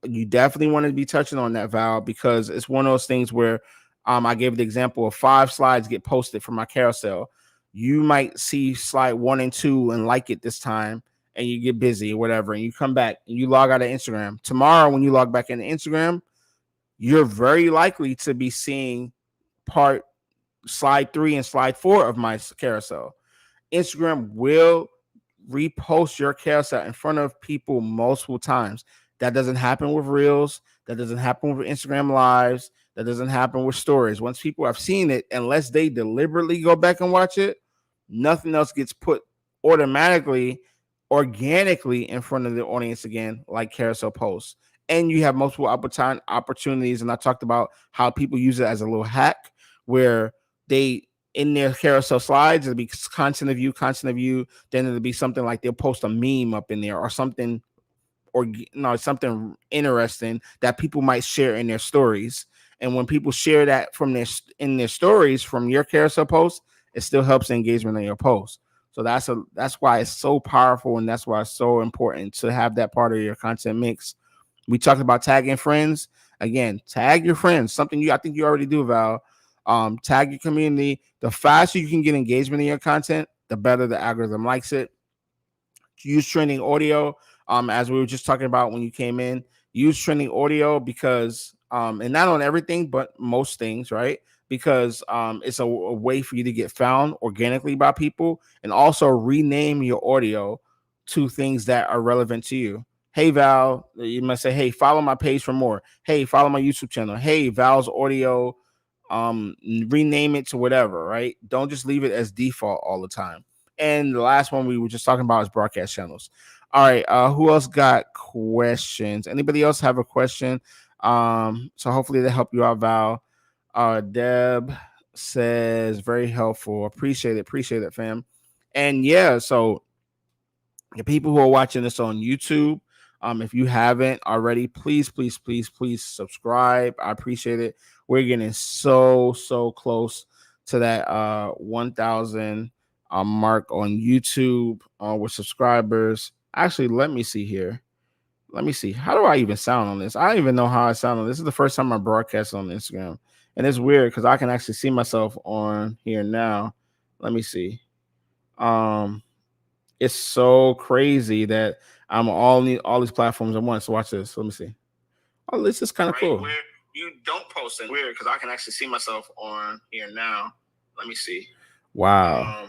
You definitely want to be touching on that, Val, because it's one of those things where I gave the example of 5 slides get posted from my carousel. You might see slide 1 and 2 and like it this time, and you get busy or whatever, and you come back and you log out of Instagram. Tomorrow, when you log back into Instagram, you're very likely to be seeing slide 3 and slide 4 of my carousel. Instagram will repost your carousel in front of people multiple times. That doesn't happen with Reels. That doesn't happen with Instagram Lives. That doesn't happen with stories. Once people have seen it, unless they deliberately go back and watch it, nothing else gets put automatically, organically in front of the audience again, like carousel posts. And you have multiple opportunities. And I talked about how people use it as a little hack where they, in their carousel slides, it'll be content of you. Then it'll be something like they'll post a meme up in there or something, or something interesting that people might share in their stories. And when people share that in their stories from your carousel post, it still helps the engagement on your post. So that's why it's so powerful, and that's why it's so important to have that part of your content mix. We talked about tagging friends. Again, tag your friends. Something I think you already do, Val. Tag your community. The faster you can get engagement in your content, the better the algorithm likes it. Use trending audio. As we were just talking about when you came in, use trending audio because, and not on everything, but most things, right? Because it's a way for you to get found organically by people, and also rename your audio to things that are relevant to you. Hey, Val, you must say, hey, follow my page for more. Hey, follow my YouTube channel. Hey, Val's audio, rename it to whatever, right? Don't just leave it as default all the time. And the last one we were just talking about is broadcast channels. All right, who else got questions? Anybody else have a question? So hopefully they help you out, Val. Deb says, very helpful. Appreciate it, fam. And yeah, so the people who are watching this on YouTube, if you haven't already, please subscribe. I appreciate it. We're getting so close to that 1,000 mark on YouTube with subscribers. Actually, let me see here. Let me see. How do I even sound on this? I don't even know how I sound on this. This is the first time I broadcast on Instagram. And it's weird because I can actually see myself on here now. Let me see. It's so crazy that I'm all these platforms at once. So watch this. Let me see. Oh, this is kind of cool. Where you don't post it. Weird because I can actually see myself on here now. Let me see. Wow.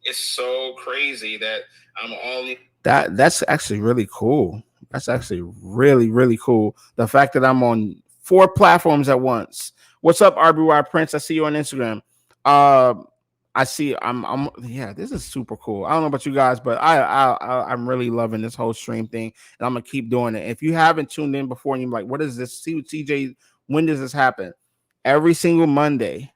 It's so crazy that I'm only. That's actually really cool. That's actually really, really cool. The fact that I'm on 4 platforms at once. What's up, RBY Prince? I see you on Instagram. Uh, I see. I'm. Yeah, this is super cool. I don't know about you guys, but I'm really loving this whole stream thing, and I'm gonna keep doing it. If you haven't tuned in before, and you're like, "What is this?" See, CJ, when does this happen? Every single Monday.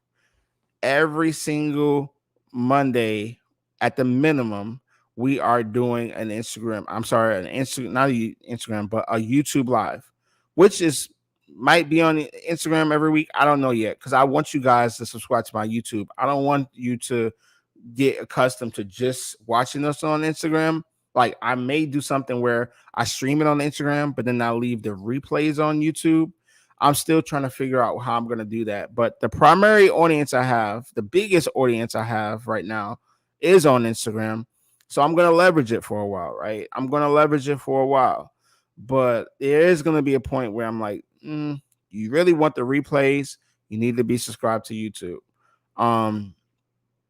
Every single Monday, at the minimum, we are doing an Instagram. I'm sorry, an Instagram, not a Instagram, but a YouTube live, which is might be on Instagram every week. I don't know yet because I want you guys to subscribe to my YouTube. I don't want you to get accustomed to just watching us on Instagram. Like I may do something where I stream it on Instagram, but then I'll leave the replays on YouTube. I'm still trying to figure out how I'm going to do that. But the primary audience I have, the biggest audience I have right now is on Instagram. So I'm going to leverage it for a while, right? I'm going to leverage it for a while. But there is going to be a point where I'm like, you really want the replays, you need to be subscribed to YouTube.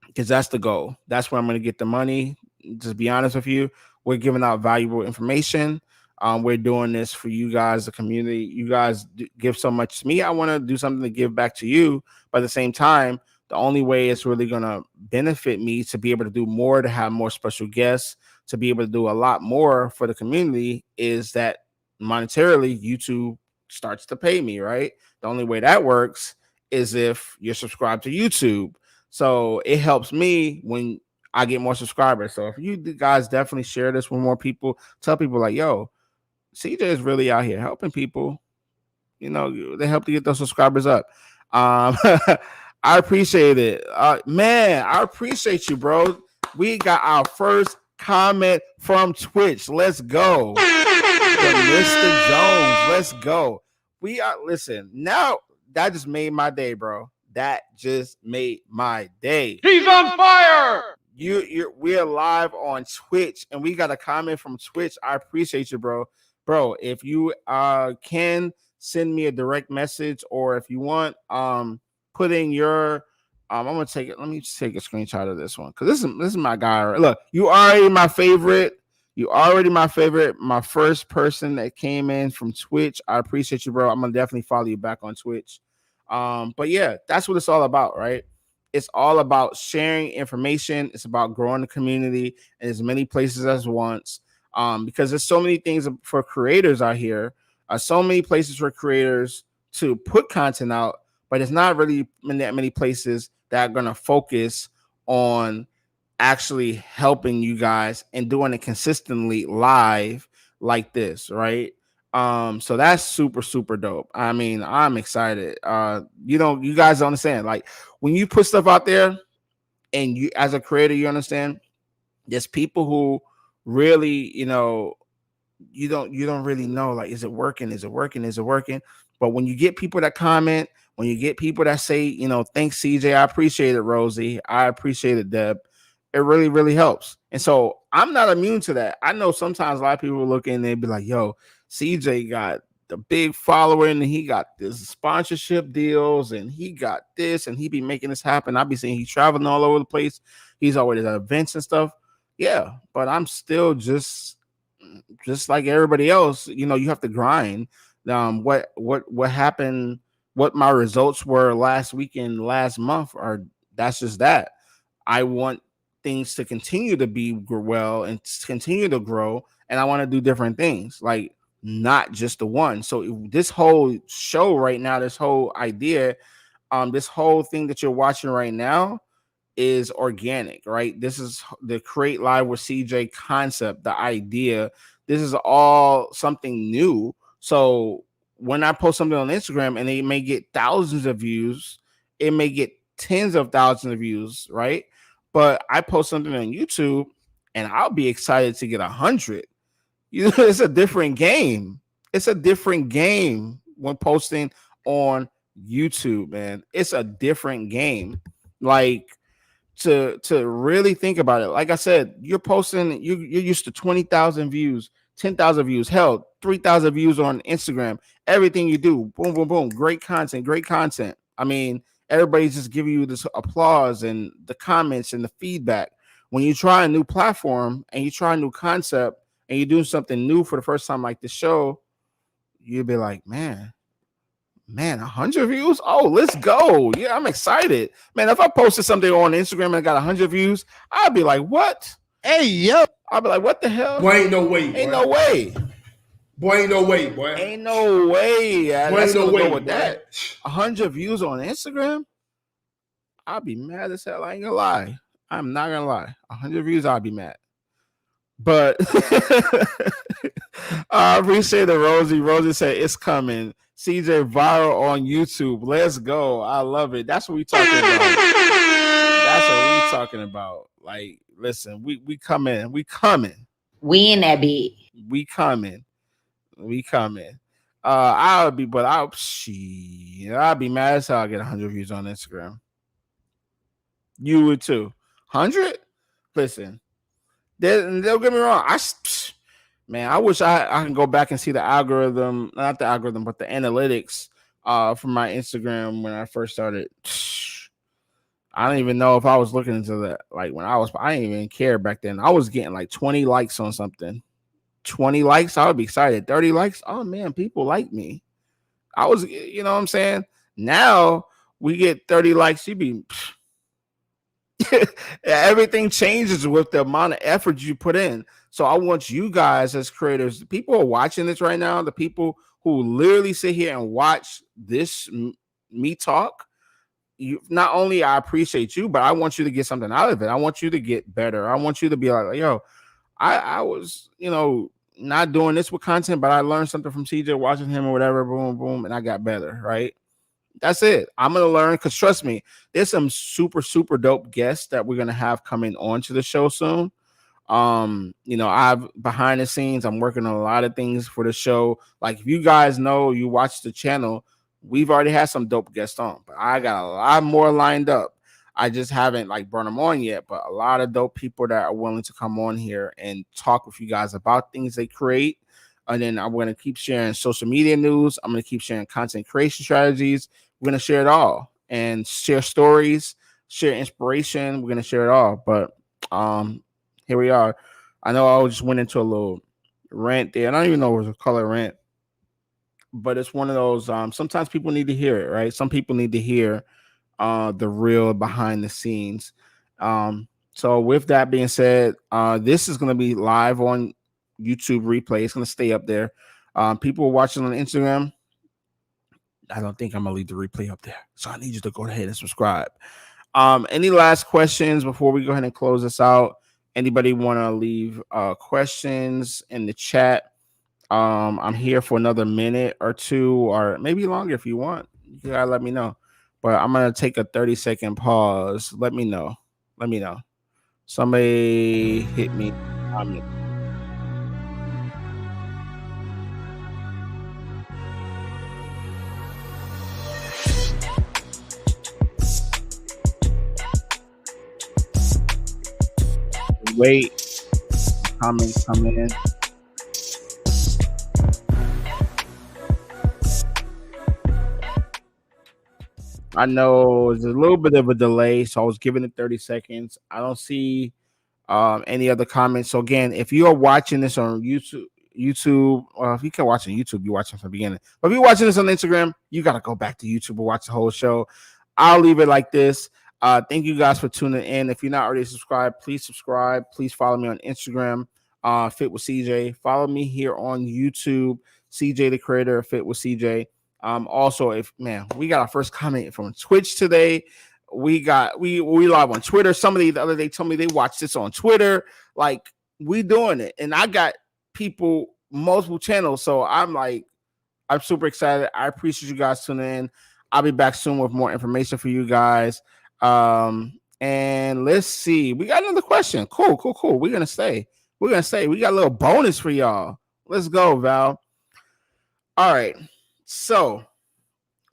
Because that's the goal. That's where I'm going to get the money. Just be honest with you, we're giving out valuable information. We're doing this for you guys, the community. You guys give so much to me. I want to do something to give back to you. But at the same time, the only way it's really going to benefit me to be able to do more, to have more special guests, to be able to do a lot more for the community is that monetarily YouTube starts to pay me, right? The only way that works is if you're subscribed to YouTube. So it helps me when I get more subscribers. So if you guys definitely share this with more people, tell people like, yo, CJ is really out here helping people. You know, they help to get those subscribers up. I appreciate it. Man, I appreciate you, bro. We got our first comment from Twitch. Let's go. Mr. Jones. Let's go. We are, listen, now that just made my day, bro. That just made my day. He's on fire. We're live on Twitch, and we got a comment from Twitch. I appreciate you, bro. Bro, if you can send me a direct message, or if you want, put in your I'm gonna take it. Let me just take a screenshot of this one because this is my guy. Look, you already my favorite. You already my favorite. My first person that came in from Twitch. I appreciate you, bro. I'm gonna definitely follow you back on Twitch. But yeah, that's what it's all about, right? It's all about sharing information. It's about growing the community in as many places as once. Because there's so many things for creators out here, so many places for creators to put content out, but it's not really that many places that are going to focus on actually helping you guys and doing it consistently live like this, right? So that's super, super dope. I mean, I'm excited. You guys understand, like when you put stuff out there and you, as a creator, you understand there's people who really, you don't really know, like, is it working? But when you get people that comment, when you get people that say, thanks, CJ, I appreciate it, Rosie, I appreciate it, Deb, it really, really helps. And so I'm not immune to that. I know sometimes a lot of people will look in and they'll be like, yo, CJ got the big follower and he got this sponsorship deals and he got this and he be making this happen. I'll be seeing he's traveling all over the place. He's always at events and stuff. Yeah, but I'm still just like everybody else. You have to grind. What happened? What my results were last weekend, last month, are that's just that. I want things to continue to be well and continue to grow, and I want to do different things, like not just the one. So this whole show right now, this whole idea, this whole thing that you're watching right now is organic, right? This is the Create Live with CJ concept, the idea. This is all something new. So when I post something on Instagram and it may get thousands of views, it may get tens of thousands of views, right? But I post something on YouTube and I'll be excited to get 100. It's a different game. It's a different game when posting on YouTube, man. It's a different game. Like, to really think about it, like I said, you're posting, you're used to 20,000 views, 10,000 views, hell, 3,000 views on Instagram. Everything you do, boom, boom, boom, great content. I mean, everybody's just giving you this applause and the comments and the feedback. When you try a new platform and you try a new concept and you're doing something new for the first time, like the show, you'll be like, man, 100 views. Oh, let's go. Yeah, I'm excited, man. If I posted something on Instagram and I got 100 views, I'd be like, what? Hey, yo. I'd be like, what the hell? Boy, ain't no way. Ain't no way. Boy, ain't no way, boy. Ain't no way. Boy, That's ain't no gonna way, go with boy. that. 100 views on Instagram. I'll be mad as hell. I ain't gonna lie. I'm not gonna lie. 100 views, I'll be mad. But I appreciate it, Rosie. Rosie said it's coming. CJ viral on YouTube. Let's go. I love it. That's what we talking about. That's what we talking about. Like, listen, we coming. We coming. We in that bit. We coming. We coming. I'll be mad as hell I get 100 views on Instagram. You would too. 100? Listen, don't get me wrong. I wish I can go back and see the algorithm, not the algorithm, but the analytics from my Instagram when I first started. I don't even know if I was looking into that. Like I didn't even care back then. I was getting like 20 likes on something. 20 likes, I would be excited. 30 likes, oh man, people like me. I was, you know what I'm saying? Now we get 30 likes, you be everything changes with the amount of effort you put in. So I want you guys as creators, the people who are watching this right now, the people who literally sit here and watch this me talk, not only I appreciate you, but I want you to get something out of it. I want you to get better. I want you to be like, yo, I was, not doing this with content, but I learned something from CJ watching him or whatever, boom, boom, and I got better, right? That's it. I'm going to learn because trust me, there's some super, super dope guests that we're going to have coming on to the show soon. I've behind the scenes, I'm working on a lot of things for the show. Like if you guys know, you watch the channel, we've already had some dope guests on, but I got a lot more lined up. I just haven't brought them on yet, but a lot of dope people that are willing to come on here and talk with you guys about things they create. And then I'm going to keep sharing social media news. I'm going to keep sharing content creation strategies. We're going to share it all and share stories, share inspiration. We're going to share it all. But here we are. I know I just went into a little rant there. I don't even know what to call it rant, but it's one of those. Sometimes people need to hear it, right? Some people need to hear the real behind the scenes. So with that being said, this is going to be live on YouTube replay. It's going to stay up there. People watching on Instagram, I don't think I'm going to leave the replay up there. So I need you to go ahead and subscribe. Any last questions before we go ahead and close this out? Anybody want to leave questions in the chat? I'm here for another minute or two, or maybe longer if you want. You gotta let me know. But I'm going to take a 30-second pause. Let me know. Somebody hit me. Wait. Comments come in. I know there's a little bit of a delay, so I was giving it 30 seconds. I don't see any other comments. So again, if you are watching this on YouTube, or if you can watch on YouTube, you're watching from the beginning. But if you're watching this on Instagram, you got to go back to YouTube and watch the whole show. I'll leave it like this. Thank you guys for tuning in. If you're not already subscribed, please subscribe. Please follow me on Instagram, Fit with CJ. Follow me here on YouTube, CJ the Creator, Fit with CJ. Also, we got our first comment from Twitch today. We live on Twitter. Somebody the other day told me they watched this on Twitter. Like, we doing it, and I got people multiple channels. So I'm super excited. I appreciate you guys tuning in. I'll be back soon with more information for you guys. And let's see. We got another question. Cool. We're gonna stay. We got a little bonus for y'all. Let's go, Val. All right. So,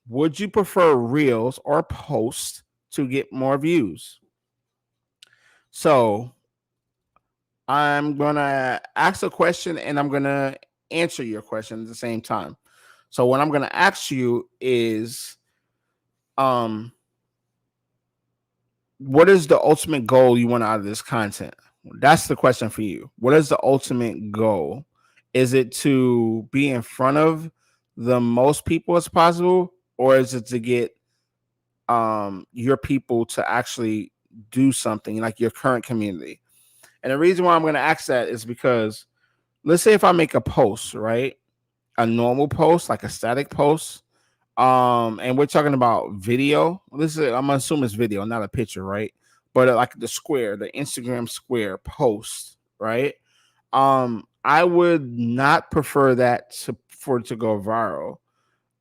would you prefer reels or posts to get more views? So, I'm going to ask a question and I'm going to answer your question at the same time. So, what I'm going to ask you is, what is the ultimate goal you want out of this content? That's the question for you. What is the ultimate goal? Is it to be in front of the most people as possible, or is it to get your people to actually do something like your current community? And the reason why I'm going to ask that is because let's say if I make a post, right? A normal post, like a static post, and we're talking about video. This is I'm gonna assume it's video, not a picture, right? But like the square, the Instagram square post, right? I would not prefer that for it to go viral.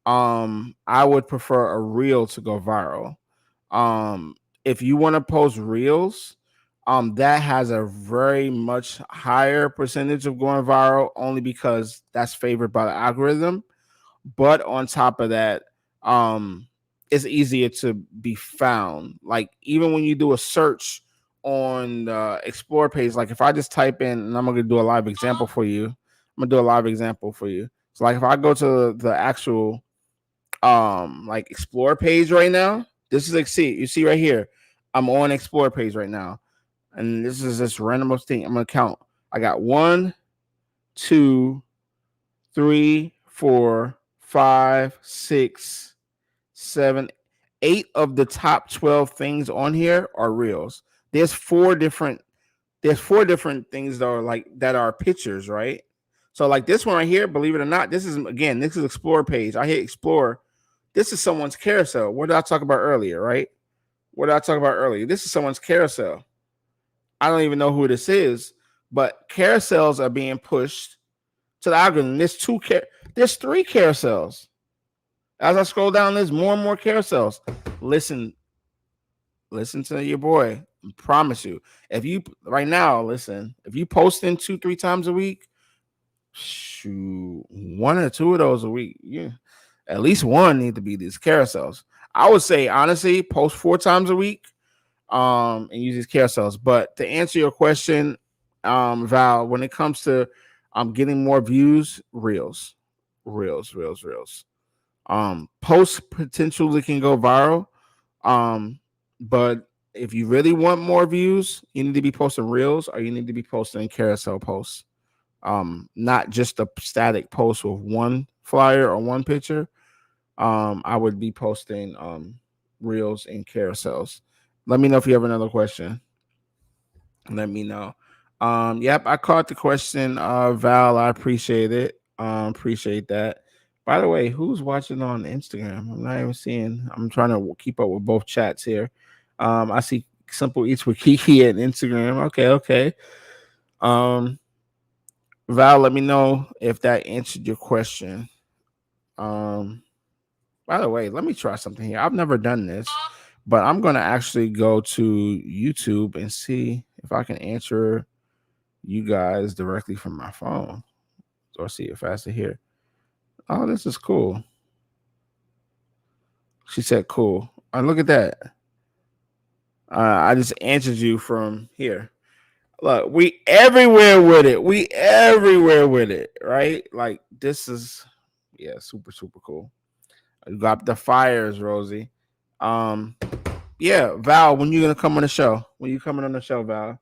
I would prefer a reel to go viral. Um, if you want to post reels, that has a very much higher percentage of going viral only because that's favored by the algorithm. But on top of that, um, it's easier to be found. Like even when you do a search on the explore page, like if I just type in, and I'm gonna do a live example for you. I'm gonna do a live example for you. So like if I go to the actual like explore page right now, this is like you see right here. I'm on explore page right now. And this is this random thing. I'm gonna count. I got 1, 2, 3, 4, 5, 6, 7, 8 of the top 12 things on here are reels. There's four different things that are like that are pictures, right? So like this one right here, believe it or not, this is explore page. I hit explore. This is someone's carousel. What did I talk about earlier, right? What did I talk about earlier? This is someone's carousel. I don't even know who this is, but carousels are being pushed to the algorithm. There's 3 carousels. As I scroll down, there's more and more carousels. Listen to your boy. I promise you. If you posting 2-3 times a week, shoot, 1 or 2 of those a week, yeah, at least one need to be these carousels. I would say honestly, post 4 times a week, and use these carousels. But to answer your question, Val, when it comes to getting more views, reels. Posts potentially can go viral. But if you really want more views, you need to be posting reels or you need to be posting carousel posts. Not just a static post with one flyer or one picture. I would be posting reels and carousels. Let me know if you have another question. Let me know. Yep, I caught the question, Val. I appreciate it. Appreciate that. By the way, who's watching on Instagram? I'm not even seeing. I'm trying to keep up with both chats here. I see Simple Eats with Kiki at Instagram. Okay. Um, Val, let me know if that answered your question. By the way, let me try something here. I've never done this, but I'm gonna actually go to YouTube and see if I can answer you guys directly from my phone. Or see it faster here. Oh, this is cool. She said cool. Look at that. I just answered you from here. Look, we everywhere with it. Right? Like this is super, super cool. You got the fires, Rosie. Yeah, Val, when you gonna come on the show? When you coming on the show, Val?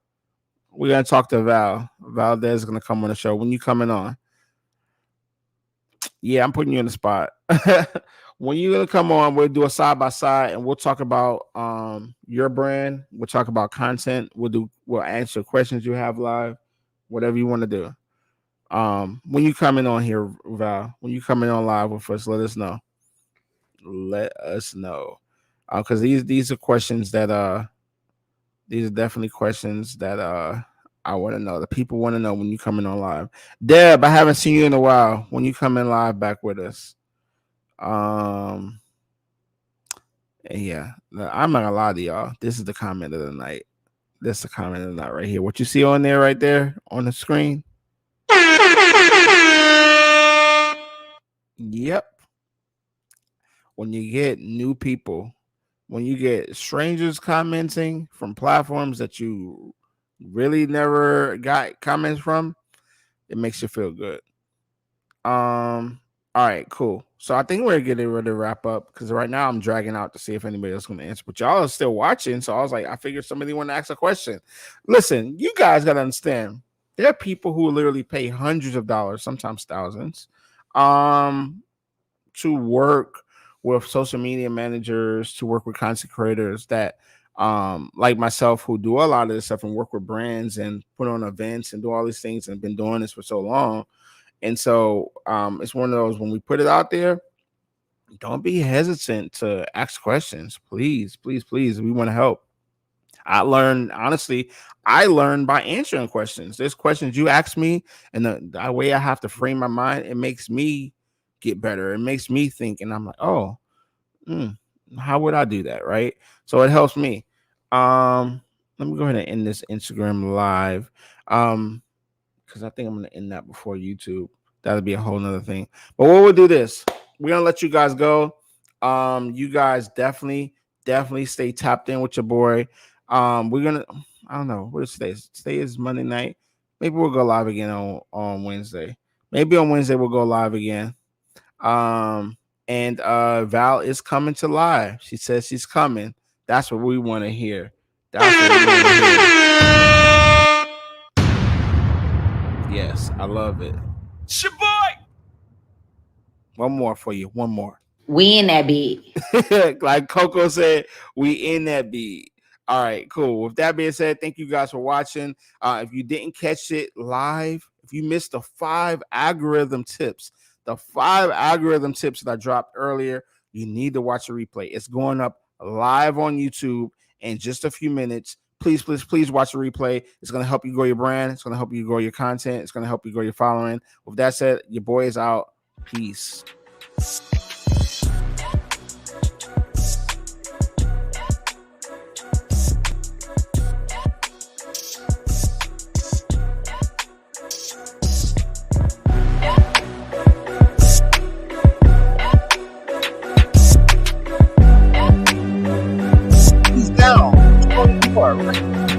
We're gonna talk to Val. Valdez is gonna come on the show. When you coming on? Yeah, I'm putting you in the spot. When you gonna come on, we'll do a side by side and we'll talk about your brand. We'll talk about content. We'll answer questions you have live, whatever you want to do. When you coming on here, Val, when you coming on live with us, let us know. Let us know. Because these are questions that these are definitely questions that I want to know. The people want to know when you coming on live. Deb, I haven't seen you in a while. When you come in live back with us. Yeah, I'm not gonna lie to y'all. This is the comment of the night. This is the comment of the night right here. What you see on there right there on the screen? Yep. When you get new people, when you get strangers commenting from platforms that you really never got comments from, it makes you feel good. All right, cool. So I think we're getting ready to wrap up because right now I'm dragging out to see if anybody else is going to answer. But y'all are still watching, so I was like, I figured somebody want to ask a question. Listen, you guys got to understand. There are people who literally pay hundreds of dollars, sometimes thousands, to work with social media managers, to work with content creators that like myself, who do a lot of this stuff and work with brands and put on events and do all these things and been doing this for so long. And so it's one of those, when we put it out there, don't be hesitant to ask questions. Please, please, please. We want to help. I learned by answering questions. There's questions you ask me, and the way I have to frame my mind, it makes me get better. It makes me think, and I'm like, oh, how would I do that? Right. So it helps me. Let me go ahead and end this Instagram live. Because I think I'm gonna end that before YouTube. That'll be a whole nother thing. But we'll do this. We're gonna let you guys go. You guys definitely stay tapped in with your boy. We're gonna, I don't know what is today. Today is Monday night. Maybe we'll go live again on Wednesday. Maybe on Wednesday we'll go live again. And Val is coming to live. She says she's coming. That's what we want to hear. That's what we want to hear. Yes, I love it. It's your boy. One more for you. One more. We in that bed. Like Coco said, we in that beat. All right, cool. With that being said, thank you guys for watching. If you didn't catch it live, if you missed the 5 algorithm tips that I dropped earlier, you need to watch the replay. It's going up live on YouTube in just a few minutes. Please, please, please watch the replay. It's going to help you grow your brand. It's going to help you grow your content. It's going to help you grow your following. With that said, your boy is out. Peace. He's down. 24.